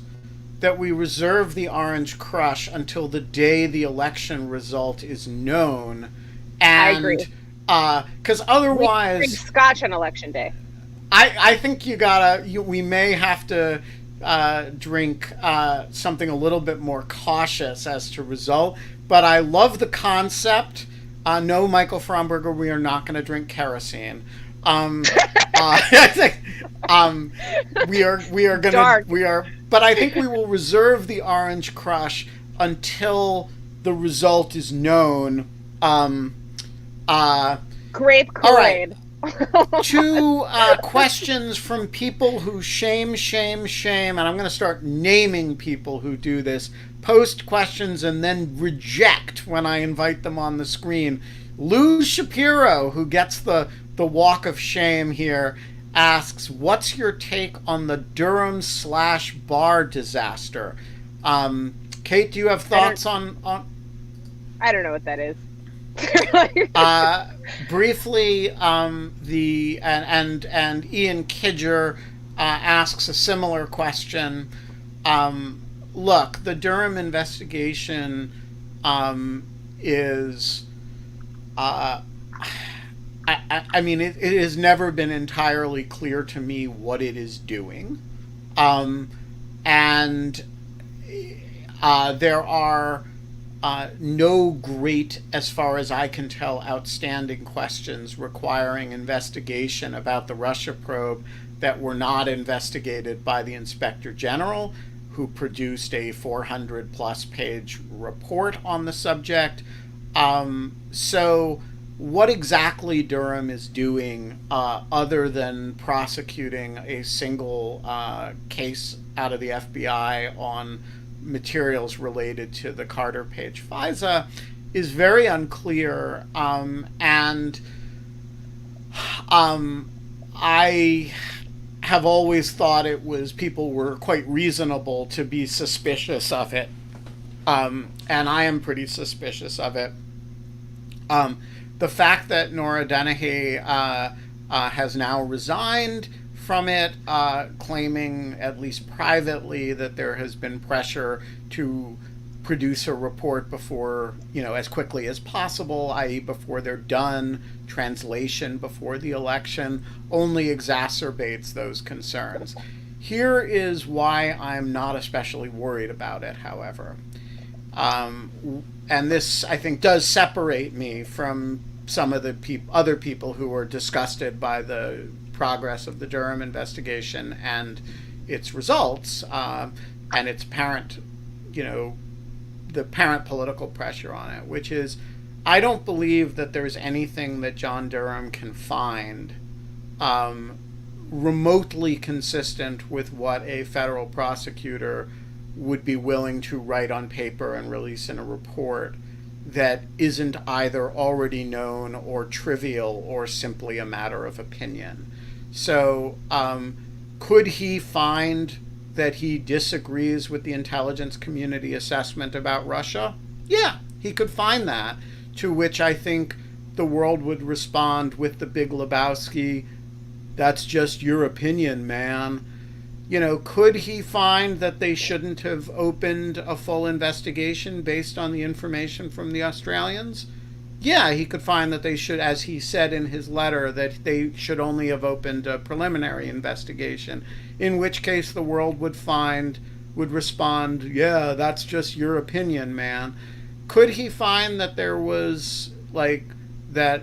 that we reserve the Orange Crush until the day the election result is known. And, I agree. Because otherwise, we drink scotch on Election Day. I think we may have to drink something a little bit more cautious as to result. But I love the concept. No, Michael Fromberger, we are not going to drink kerosene. We are gonna but I think we will reserve the Orange Crush until the result is known. Grape Kool-Aid. All right. 2 questions from people who shame, and I'm going to start naming people who do this. Post questions and then reject when I invite them on the screen. Lou Shapiro, who gets the walk of shame here, asks, what's your take on the Durham/bar disaster? Kate, do you have thoughts on? I don't know what that is. Briefly, and Ian Kidger asks a similar question. Look, the Durham investigation is. I mean, it has never been entirely clear to me what it is doing. And there are no great, as far as I can tell, outstanding questions requiring investigation about the Russia probe that were not investigated by the Inspector General, who produced a 400-plus page report on the subject. So what exactly Durham is doing, other than prosecuting a single case out of the FBI on materials related to the Carter Page FISA, is very unclear. And I have always thought people were quite reasonable to be suspicious of it. And I am pretty suspicious of it. The fact that Nora Dennehy has now resigned from it, claiming, at least privately, that there has been pressure to produce a report before, as quickly as possible, i.e. before they're done, translation before the election, only exacerbates those concerns. Here is why I'm not especially worried about it, however. And this, I think, does separate me from some of the other people who were disgusted by the progress of the Durham investigation and its results, and its apparent, the apparent political pressure on it, which is, I don't believe that there's anything that John Durham can find remotely consistent with what a federal prosecutor would be willing to write on paper and release in a report that isn't either already known or trivial or simply a matter of opinion. So could he find that he disagrees with the intelligence community assessment about Russia? Yeah, he could find that, to which I think the world would respond with the Big Lebowski, that's just your opinion, man. You know, could he find that they shouldn't have opened a full investigation based on the information from the Australians? Yeah, he could find that they should, as he said in his letter, that they should only have opened a preliminary investigation, in which case the world would respond, yeah, that's just your opinion, man. Could he find that there was, like, that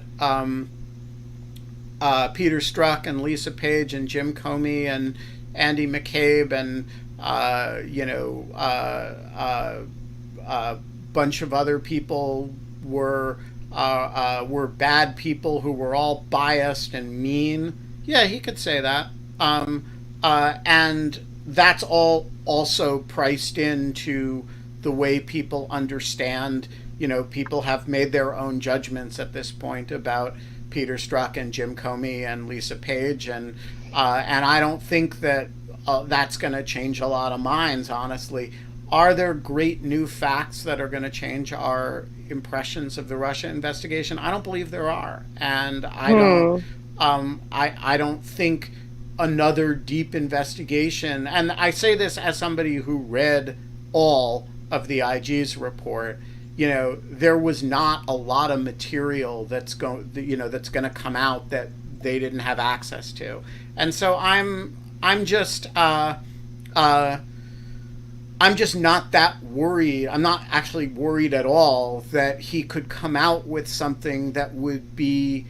Peter Strzok and Lisa Page and Jim Comey and Andy McCabe and a bunch of other people were bad people who were all biased and mean? Yeah, he could say that. And that's all also priced into the way people understand. You know, people have made their own judgments at this point about Peter Strzok and Jim Comey and Lisa Page, and I don't think that that's going to change a lot of minds, honestly. Are there great new facts that are going to change our impressions of the Russia investigation? I don't believe there are, and I don't think another deep investigation. And I say this as somebody who read all of the IG's report. You know, there was not a lot of material that's going to come out that they didn't have access to, and so I'm just not that worried. I'm not actually worried at all that he could come out with something that would be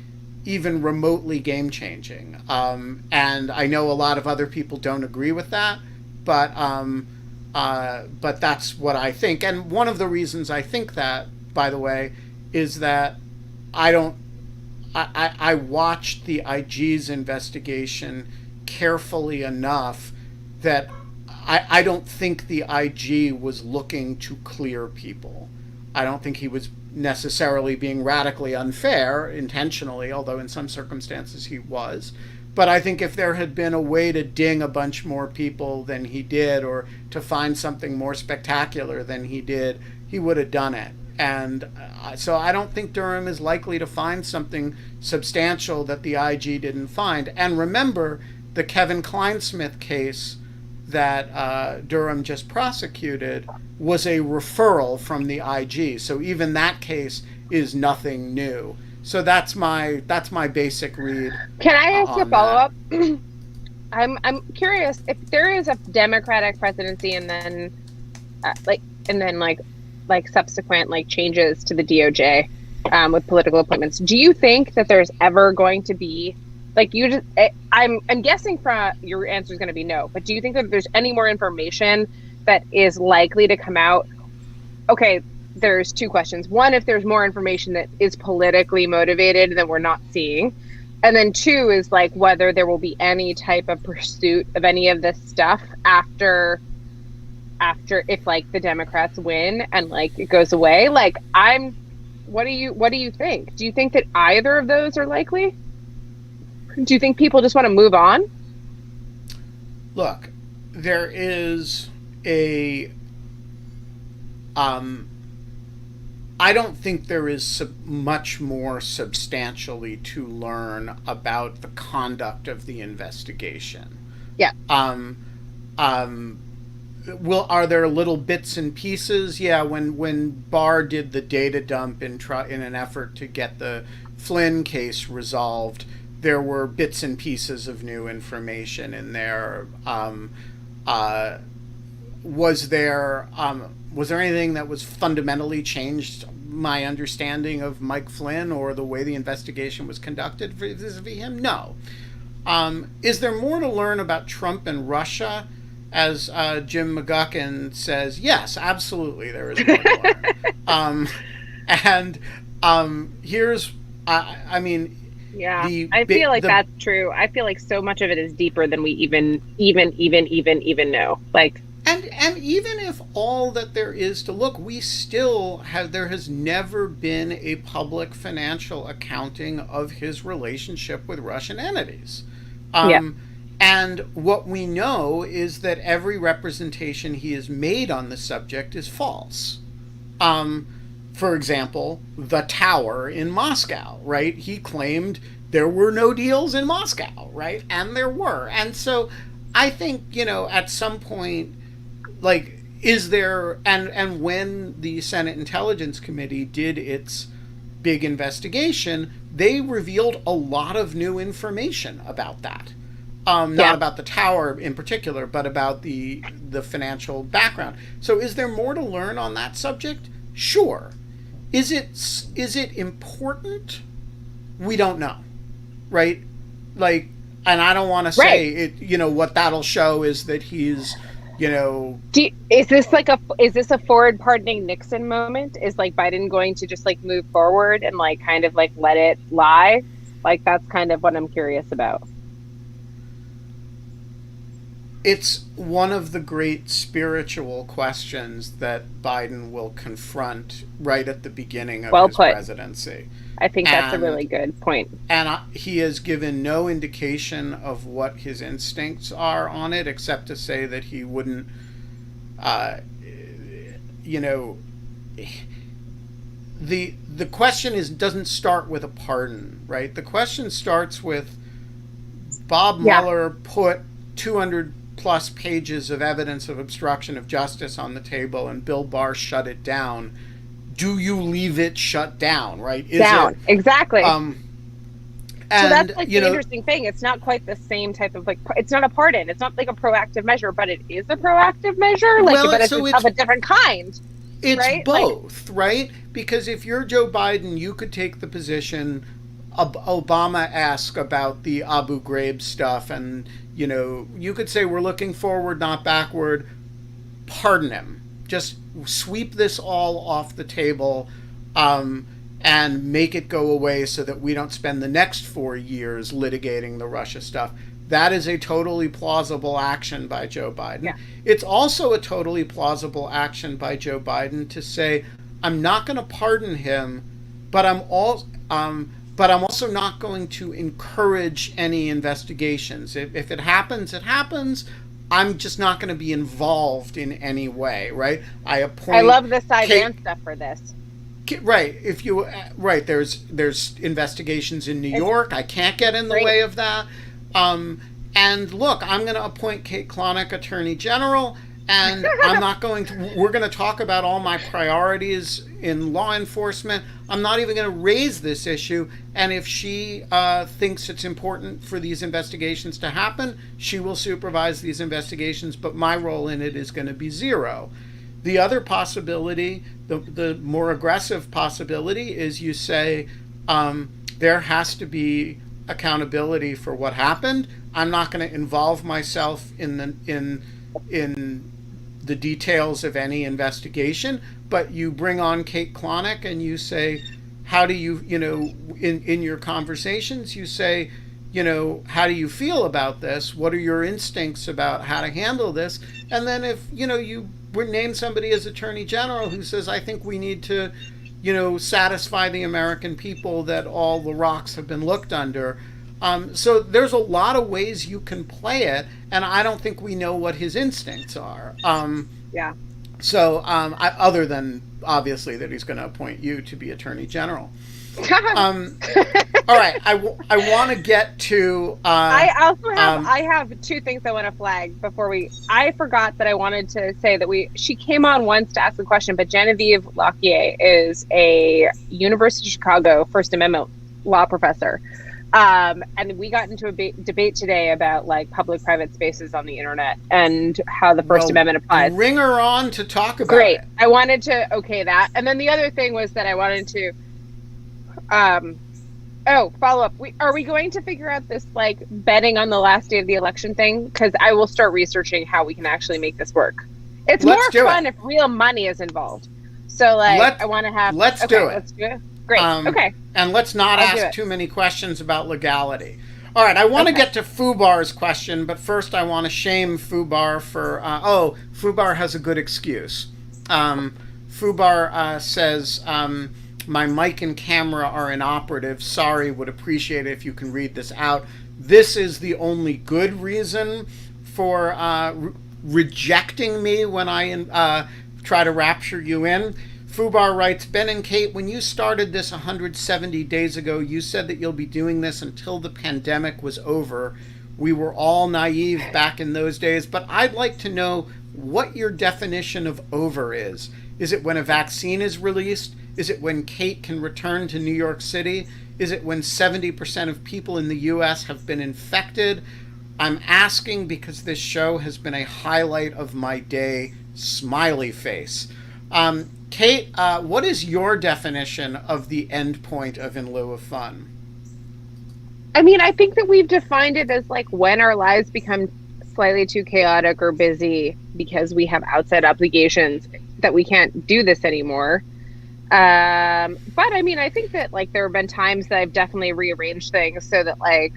even remotely game changing. And I know a lot of other people don't agree with that, but that's what I think. And one of the reasons I think that, by the way, is that I watched the IG's investigation carefully enough that I don't think the IG was looking to clear people. I don't think he was necessarily being radically unfair intentionally, although in some circumstances he was. But I think if there had been a way to ding a bunch more people than he did, or to find something more spectacular than he did, he would have done it. And so I don't think Durham is likely to find something substantial that the IG didn't find. And remember, the Kevin Kleinsmith case that Durham just prosecuted was a referral from the IG. So even that case is nothing new. So that's my basic read. Can I ask a follow-up? I'm curious if there is a Democratic presidency and then subsequent changes to the DOJ with political appointments. Do you think that there's ever going to be I'm guessing from your answer is going to be no, but do you think that there's any more information that is likely to come out? Okay, there's two questions. One, if there's more information that is politically motivated that we're not seeing. And then two is whether there will be any type of pursuit of any of this stuff after if the Democrats win and it goes away. What do you think? Do you think that either of those are likely? Do you think people just want to move on? Look, there is I don't think there is much more substantially to learn about the conduct of the investigation. Yeah. Are there little bits and pieces? Yeah. When Barr did the data dump in an effort to get the Flynn case resolved, there were bits and pieces of new information in there. Was there anything that was fundamentally changed my understanding of Mike Flynn or the way the investigation was conducted vis-a-vis him? No. Is there more to learn about Trump and Russia? As Jim McGuckin says, yes, absolutely, there is more to learn. Here's, yeah, I feel that's true. I feel so much of it is deeper than we even know. And even if all that there is to look, we still have, there has never been a public financial accounting of his relationship with Russian entities. And what we know is that every representation he has made on the subject is false. For example, the tower in Moscow, right? He claimed there were no deals in Moscow, right? And there were. And so I think, at some point, like, is there, and when the Senate Intelligence Committee did its big investigation, they revealed a lot of new information about that. Not about the tower in particular, but about the financial background. So is there more to learn on that subject? Sure. Is it important? We don't know, right? Like, and I don't want to say it. What that'll show is that he's, is this a forward pardoning Nixon moment? Is like Biden going to just like move forward and like kind of like let it lie? Like, that's kind of what I'm curious about. It's one of the great spiritual questions that Biden will confront right at the beginning of his presidency. I think that's a really good point. And he has given no indication of what his instincts are on it, except to say that he wouldn't, the question doesn't start with a pardon, right? The question starts with Bob Mueller put 200 plus pages of evidence of obstruction of justice on the table, and Bill Barr shut it down. Do you leave it shut down, right? Exactly. And, so that's like the interesting thing. It's not quite the same type of it's not a pardon. It's not like a proactive measure, but it is a proactive measure. But it's of a different kind. It's right? both, right? Because if you're Joe Biden, you could take the position Obama-esque about the Abu Ghraib stuff, and you could say we're looking forward, not backward. Pardon him. Just sweep this all off the table, and make it go away so that we don't spend the next 4 years litigating the Russia stuff. That is a totally plausible action by Joe Biden. Yeah. It's also a totally plausible action by Joe Biden to say, I'm not going to pardon him, but I'm also not going to encourage any investigations. If it happens, it happens. I'm just not going to be involved in any way, right? I love the Ivan stuff for this. Right. There's investigations in New York. I can't get in the way of that. And look, I'm going to appoint Kate Klonick Attorney General, and we're going to talk about all my priorities in law enforcement. I'm not even going to raise this issue. And if she thinks it's important for these investigations to happen, she will supervise these investigations. But my role in it is going to be zero. The other possibility, the more aggressive possibility, is you say there has to be accountability for what happened. I'm not going to involve myself in the details of any investigation, but you bring on Kate Klonick and you say, how do you, in your conversations, you say, how do you feel about this? What are your instincts about how to handle this? And then if, you name somebody as Attorney General who says, I think we need to, satisfy the American people that all the rocks have been looked under. So there's a lot of ways you can play it, and I don't think we know what his instincts are. So other than obviously that he's going to appoint you to be Attorney General. All right, I want to get to. I also have I have two things I want to flag before we. I forgot that I wanted to say that she came on once to ask a question, but Genevieve Lockyer is a University of Chicago First Amendment law professor. And we got into a debate today about like public-private spaces on the internet and how the First Amendment applies. Bring her on to talk about Great. it. I wanted to okay that. And then the other thing was that I wanted to follow up. Are we going to figure out this like betting on the last day of the election thing? Because I will start researching how we can actually make this work. It's more fun if real money is involved. So like I want to have Let's do it. Let's do it. Great. Okay. And let's not ask too many questions about legality. All right, I want to Okay. get to Fubar's question, but first I want to shame Fubar for. Fubar has a good excuse. Fubar says, my mic and camera are inoperative. Sorry, would appreciate it if you can read this out. This is the only good reason for rejecting me when I try to rapture you in. Fubar writes, Ben and Kate, when you started this 170 days ago, you said that you'll be doing this until the pandemic was over. We were all naive back in those days, but I'd like to know what your definition of over is. Is it when a vaccine is released? Is it when Kate can return to New York City? Is it when 70% of people in the U.S. have been infected? I'm asking because this show has been a highlight of my day. Smiley face. Kate, what is your definition of the end point of In Lieu of Fun? I mean, I think that we've defined it as like when our lives become slightly too chaotic or busy because we have outside obligations that we can't do this anymore. But I mean, I think that like there have been times that I've definitely rearranged things so that like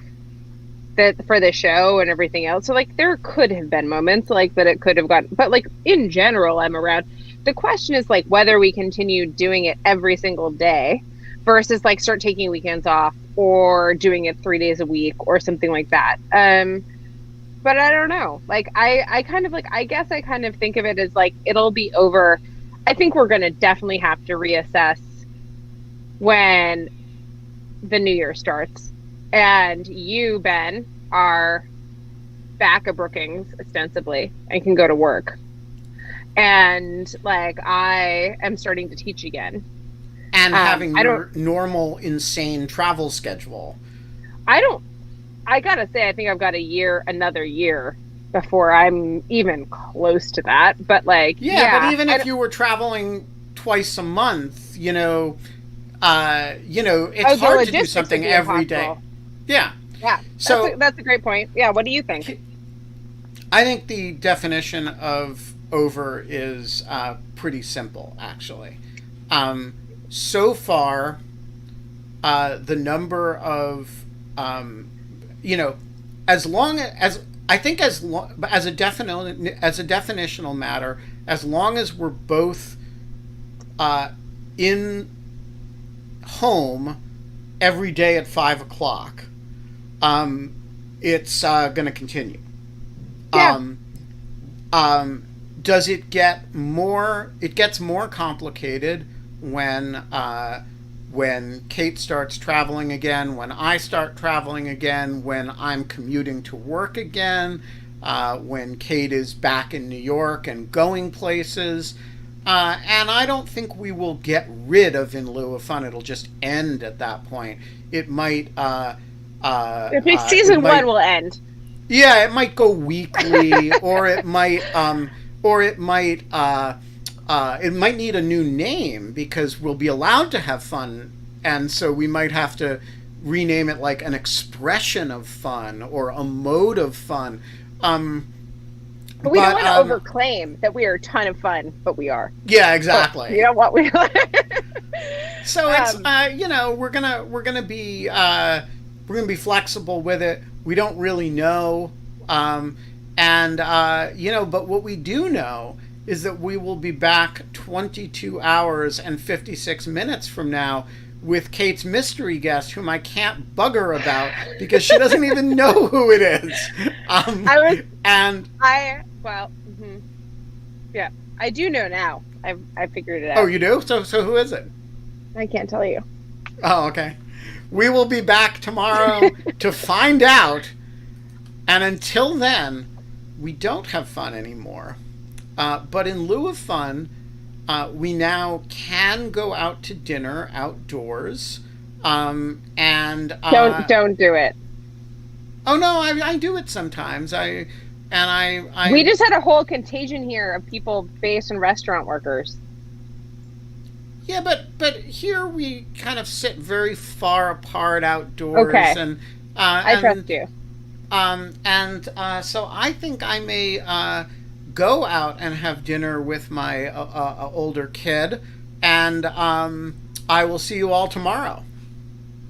that for the show and everything else. So like there could have been moments like that it could have gotten, but like in general, I'm around. The question is like whether we continue doing it every single day versus like start taking weekends off or doing it 3 days a week or something like that. But I don't know. Like I kind of like, I guess I kind of think of it as like it'll be over. I think we're going to definitely have to reassess when the new year starts. And you, Ben, are back at Brookings ostensibly and can go to work. And like I am starting to teach again. And having your normal, insane travel schedule. I gotta say, I think I've got another year before I'm even close to that. But like, but even if you were traveling twice a month, it's hard to do something every day. Yeah. Yeah. So that's a great point. Yeah. What do you think? I think the definition of over is pretty simple, actually. So far, the number of, as long as I think as a definitional matter, as long as we're both in home every day at 5:00, it's going to continue. Yeah. Does it get more? It gets more complicated when Kate starts traveling again, when I start traveling again, when I'm commuting to work again, when Kate is back in New York and going places. And I don't think we will get rid of In Lieu of Fun. It'll just end at that point. It might... season one will end. Yeah, it might go weekly, or it might need a new name because we'll be allowed to have fun, and so we might have to rename it like an expression of fun or a mode of fun. But we don't want to overclaim that we are a ton of fun, but we are. Yeah, exactly. But you know what we are. So it's we're gonna be flexible with it. We don't really know, but what we do know is that we will be back 22 hours and 56 minutes from now with Kate's mystery guest, whom I can't bug her about because she doesn't even know who it is. Yeah, I do know now. I figured it out. Oh, you do? So who is it? I can't tell you. Oh, okay. We will be back tomorrow to find out. And until then, we don't have fun anymore. But in lieu of fun, we now can go out to dinner outdoors. Don't do it. Oh no, I do it sometimes. I We just had a whole contagion here of people based in restaurant workers. Yeah, but here we kind of sit very far apart outdoors. Okay. And I trust you. So I think I may go out and have dinner with my older kid, and I will see you all tomorrow.